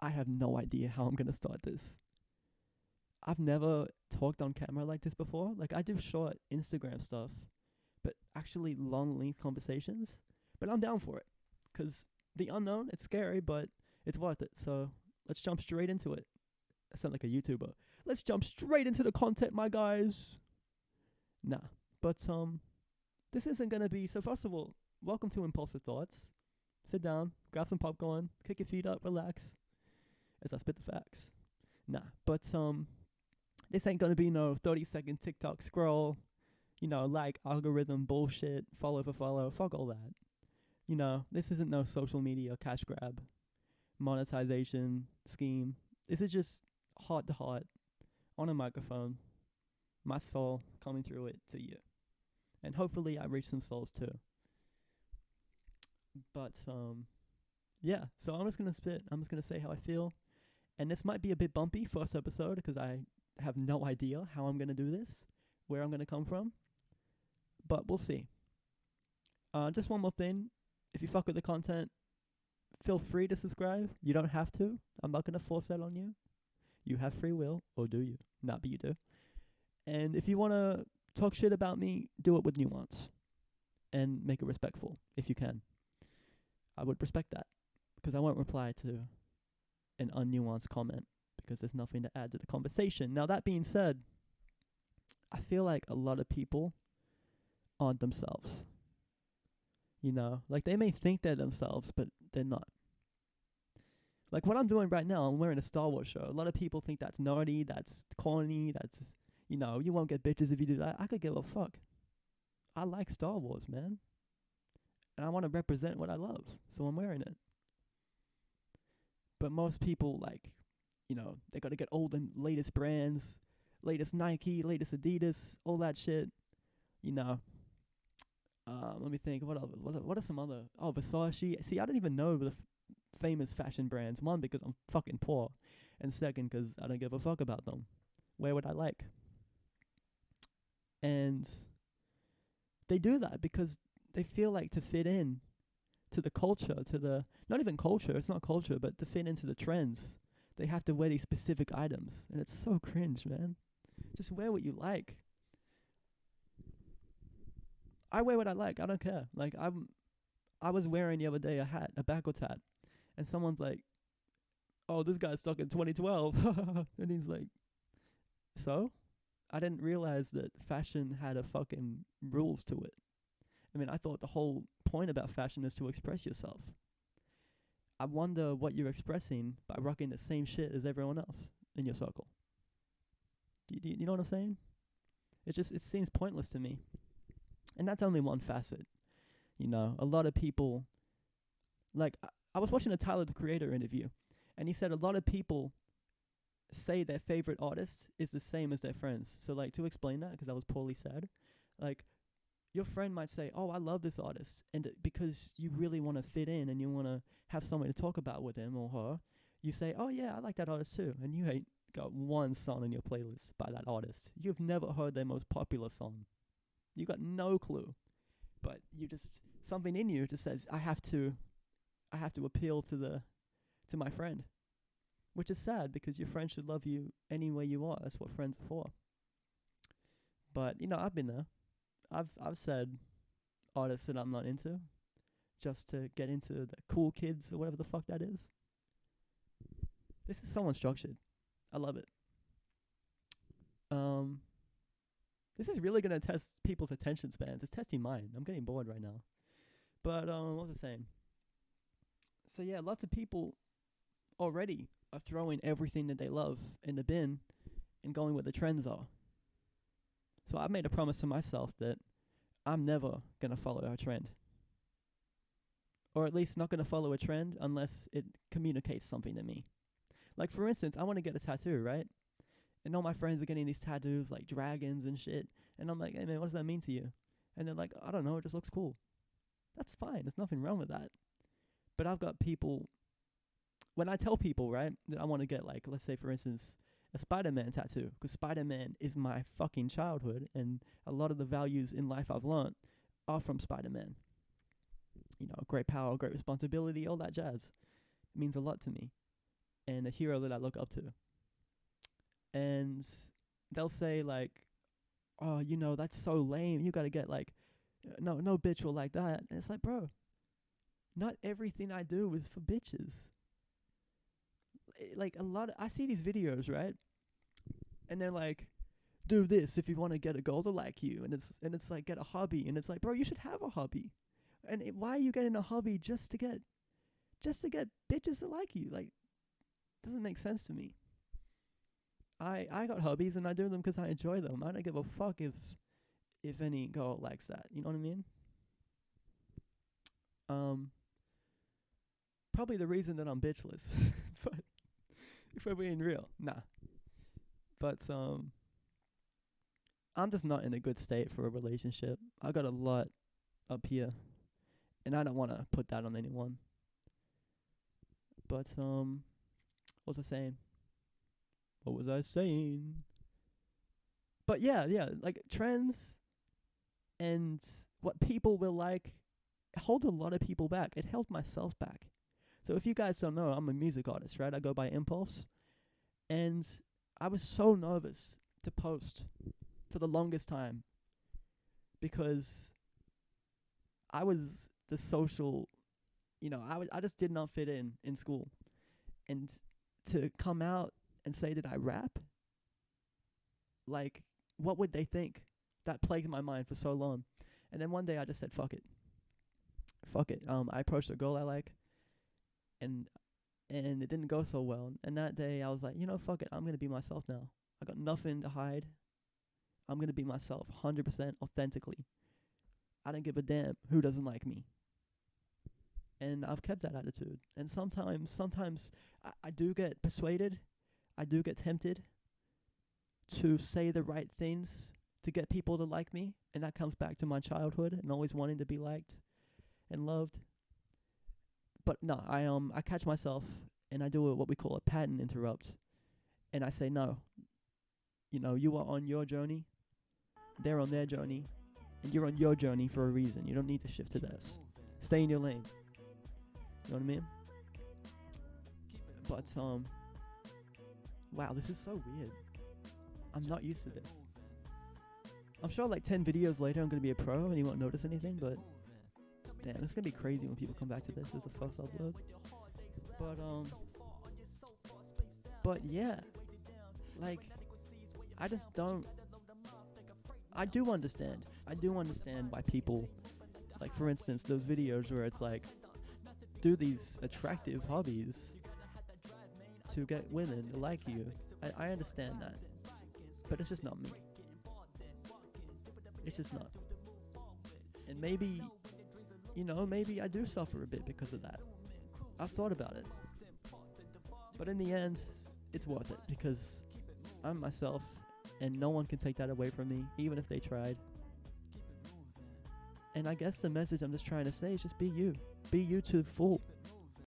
I have no idea how I'm gonna start this. I've never talked on camera like this before. Like I do short Instagram stuff, but actually long length conversations. But I'm down for it, cause the unknown, it's scary, but it's worth it. So let's jump straight into it. I sound like a YouTuber. Let's jump straight into the content, my guys. Nah, but this isn't gonna be. So first of all, welcome to Impulsive Thoughts. Sit down, grab some popcorn, kick your feet up, relax as I spit the facts. Nah, but this ain't gonna be no 30-second TikTok scroll, like algorithm bullshit, follow for follow, fuck all that. This isn't no social media cash grab, monetization scheme. This is just heart to heart on a microphone, my soul coming through it to you. And hopefully I reach some souls too. But yeah, so I'm just gonna spit. I'm just gonna say how I feel. And this might be a bit bumpy first episode because I have no idea how I'm gonna do this, where I'm gonna come from. But we'll see. Just one more thing. If you fuck with the content, feel free to subscribe. You don't have to. I'm not gonna force that on you. You have free will, or do you? Not, but you do. And if you wanna talk shit about me, do it with nuance and make it respectful if you can. I would respect that because I won't reply to an unnuanced comment because there's nothing to add to the conversation. Now, that being said, I feel like a lot of people aren't themselves. Like they may think they're themselves, but they're not. Like what I'm doing right now, I'm wearing a Star Wars shirt. A lot of people think that's nerdy, that's corny, that's, you won't get bitches if you do that. I could give a fuck. I like Star Wars, man. And I want to represent what I love, so I'm wearing it. But most people, like, they got to get all the latest brands, latest Nike, latest Adidas, all that shit. Let me think. What are some other? Oh, Versace. See, I don't even know the famous fashion brands. One, because I'm fucking poor, and second, because I don't give a fuck about them. Where would I like? And they do that because they feel like to fit in to the culture, to the, not even culture, it's not culture, but to fit into the trends, they have to wear these specific items. And it's so cringe, man. Just wear what you like. I wear what I like. I don't care. Like, I was wearing the other day a hat, a backwards hat. And someone's like, oh, this guy's stuck in 2012. And he's like, so? I didn't realize that fashion had a fucking rules to it. I mean, I thought the whole point about fashion is to express yourself. I wonder what you're expressing by rocking the same shit as everyone else in your circle. Do you know what I'm saying? It seems pointless to me. And that's only one facet. A lot of people, like, I was watching a Tyler, the Creator interview, and he said a lot of people say their favorite artist is the same as their friends. So, like, to explain that, because I was poorly said, like, your friend might say, oh, I love this artist. And because you really want to fit in and you want to have something to talk about with him or her, you say, oh, yeah, I like that artist too. And you ain't got one song on your playlist by that artist. You've never heard their most popular song. You got no clue. But something in you just says, I have to appeal to my friend. Which is sad because your friend should love you any way you are. That's what friends are for. But, I've been there. I've said artists that I'm not into just to get into the cool kids or whatever the fuck that is. This is so unstructured. I love it. This is really gonna test people's attention spans. It's testing mine. I'm getting bored right now. But what was I saying? So yeah, lots of people already are throwing everything that they love in the bin and going where the trends are. So I've made a promise to myself that I'm never going to follow a trend. Or at least not going to follow a trend unless it communicates something to me. Like, for instance, I want to get a tattoo, right? And all my friends are getting these tattoos like dragons and shit. And I'm like, hey man, what does that mean to you? And they're like, I don't know, it just looks cool. That's fine. There's nothing wrong with that. But I've got people, when I tell people, right, that I want to get, like, let's say, for instance, a Spider-Man tattoo, because Spider-Man is my fucking childhood, and a lot of the values in life I've learned are from Spider-Man. Great power, great responsibility, all that jazz. It means a lot to me. and a hero that I look up to. And they'll say like, "Oh, that's so lame. You got to get like no bitch will like that." And it's like, "Bro, not everything I do is for bitches." Like I see these videos, right? And they're like, "Do this if you want to get a girl to like you." And it's like, get a hobby. And it's like, "Bro, you should have a hobby." And why are you getting a hobby just to get bitches to like you? Like, doesn't make sense to me. I got hobbies and I do them 'cause I enjoy them. I don't give a fuck if any girl likes that. You know what I mean? Probably the reason that I'm bitchless. But if we're being real, nah. But I'm just not in a good state for a relationship. I got a lot up here, and I don't want to put that on anyone. But what was I saying? What was I saying? But yeah, like trends and what people will like hold a lot of people back. It held myself back. So if you guys don't know, I'm a music artist, right? I go by Impulse. And I was so nervous to post for the longest time because I was the social, I just did not fit in school. And to come out and say that I rap, like, what would they think? That plagued my mind for so long. And then one day I just said, fuck it. Fuck it. I approached a girl I like, and it didn't go so well. And that day I was like, fuck it. I'm going to be myself now. I got nothing to hide. I'm going to be myself 100% authentically. I don't give a damn who doesn't like me. And I've kept that attitude. And sometimes I do get persuaded. I do get tempted to say the right things to get people to like me. And that comes back to my childhood and always wanting to be liked and loved. But no, I catch myself and I do what we call a pattern interrupt. And I say, no, you are on your journey. They're on their journey. And you're on your journey for a reason. You don't need to shift to theirs. Stay in your lane. You know what I mean? But, wow, this is so weird. I'm not used to this. I'm sure like 10 videos later I'm going to be a pro and you won't notice anything, but damn, it's going to be crazy when people come back to this as the first upload. But yeah, like, I just don't, I do understand why people, like for instance, those videos where it's like, do these attractive hobbies to get women to like you. I understand that, but it's just not me. It's just not. And maybe, maybe I do suffer a bit because of that. I've thought about it. But in the end, it's worth it because I'm myself and no one can take that away from me, even if they tried. And I guess the message I'm just trying to say is just be you. Be you to the full.